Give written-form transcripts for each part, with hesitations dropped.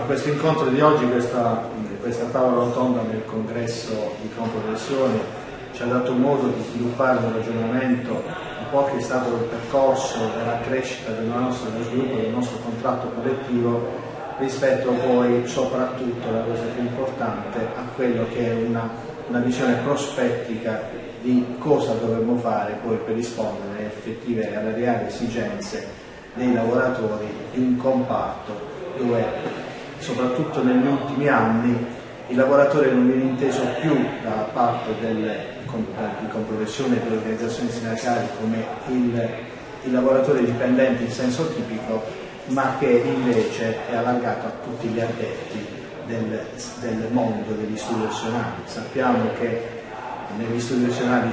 questo incontro di oggi, questa tavola rotonda del congresso di Confprofessioni ci ha dato modo di sviluppare un ragionamento un po' che è stato il percorso della crescita dello sviluppo del nostro contratto collettivo rispetto poi soprattutto, la cosa più importante, a quello che è una visione prospettica di cosa dovremmo fare poi per rispondere alle effettive, alle reali esigenze dei lavoratori di un comparto dove soprattutto negli ultimi anni il lavoratore non viene inteso più da parte di Confprofessioni e delle organizzazioni sindacali come il lavoratore dipendente in senso tipico, ma che invece è allargato a tutti gli addetti del mondo degli studi gestionali. Sappiamo che negli studi gestionali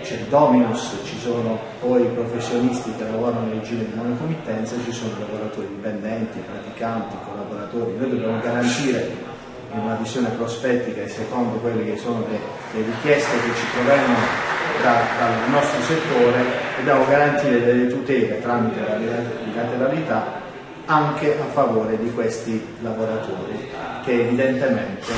c'è il dominus, ci sono poi i professionisti che lavorano nel regime di monocomittenza, ci sono lavoratori dipendenti, praticanti, collaboratori. Noi dobbiamo garantire in una visione prospettica e secondo quelle che sono le richieste che ci provengono dal nostro settore, dobbiamo garantire delle tutele tramite la bilateralità anche a favore di questi lavoratori che evidentemente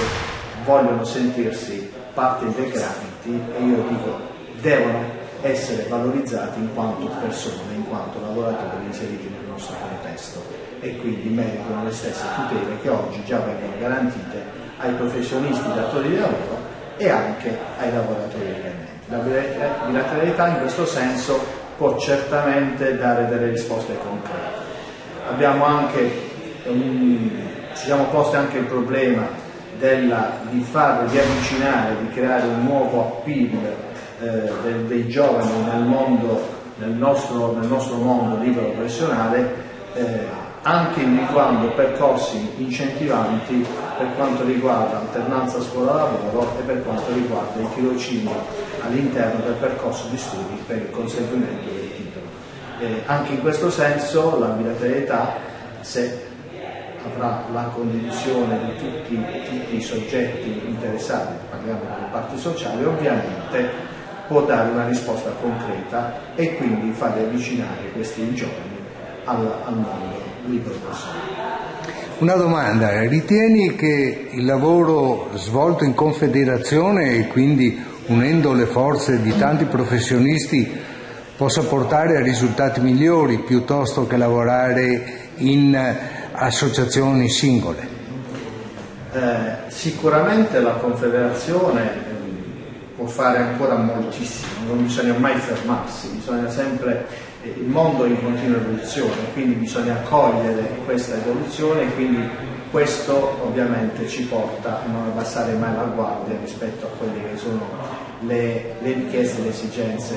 vogliono sentirsi parte integranti e io dico devono essere valorizzati in quanto persone, in quanto lavoratori inseriti nel nostro contesto e quindi meritano le stesse tutele che oggi già vengono garantite ai professionisti datori di lavoro e anche ai lavoratori dipendenti. La bilateralità in questo senso può certamente dare delle risposte concrete. Ci siamo posti anche il problema di avvicinare, di creare un nuovo appeal dei giovani nel nostro mondo libero professionale, anche individuando percorsi incentivanti per quanto riguarda alternanza scuola-lavoro e per quanto riguarda il tirocinio all'interno del percorso di studi per il conseguimento del titolo. Anche in questo senso la bilateralità, se avrà la condivisione di tutti i soggetti interessati, parliamo delle parti sociali, ovviamente può dare una risposta concreta e quindi fare avvicinare questi giovani al mondo libero professionale. Una domanda: ritieni che il lavoro svolto in confederazione e quindi unendo le forze di tanti professionisti possa portare a risultati migliori piuttosto che lavorare in associazioni singole? Sicuramente la confederazione può fare ancora moltissimo, non bisogna mai fermarsi, bisogna sempre, il mondo è in continua evoluzione, quindi bisogna cogliere questa evoluzione e quindi questo ovviamente ci porta a non abbassare mai la guardia rispetto a quelle che sono le richieste e le esigenze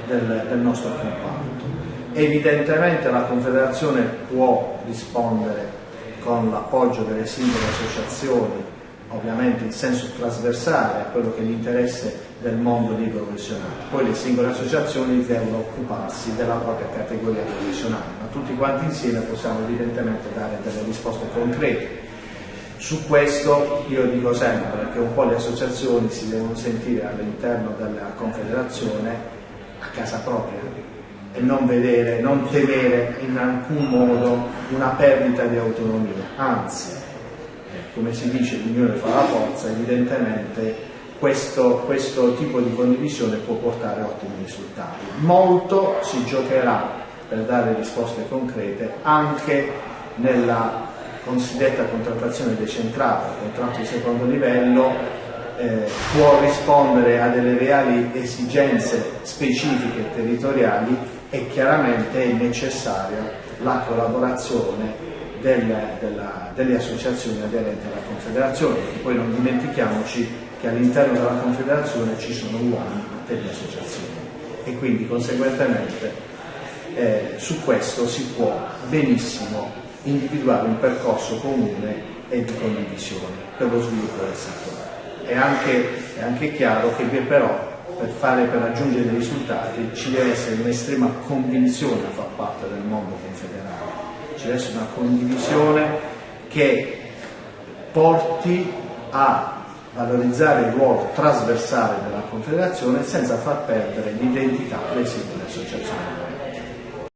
del nostro comparto. Evidentemente la Confederazione può rispondere con l'appoggio delle singole associazioni, ovviamente in senso trasversale a quello che è l'interesse del mondo libero professionale. Poi le singole associazioni devono occuparsi della propria categoria professionale, ma tutti quanti insieme possiamo evidentemente dare delle risposte concrete. Su questo io dico sempre che un po' le associazioni si devono sentire all'interno della Confederazione a casa propria e non temere in alcun modo una perdita di autonomia, anzi, come si dice, l'unione fa la forza, evidentemente questo tipo di condivisione può portare ottimi risultati. Molto si giocherà per dare risposte concrete anche nella cosiddetta contrattazione decentrata. Il contratto di secondo livello può rispondere a delle reali esigenze specifiche territoriali e chiaramente è necessaria la collaborazione delle associazioni aderenti alla Confederazione, perché poi non dimentichiamoci che all'interno della Confederazione ci sono uomini delle associazioni e quindi conseguentemente su questo si può benissimo individuare un percorso comune e di condivisione per lo sviluppo del settore. È anche chiaro che però per raggiungere dei risultati ci deve essere un'estrema convinzione a far parte del mondo confederale, ci deve essere una condivisione che porti a valorizzare il ruolo trasversale della Confederazione senza far perdere l'identità delle singole associazioni.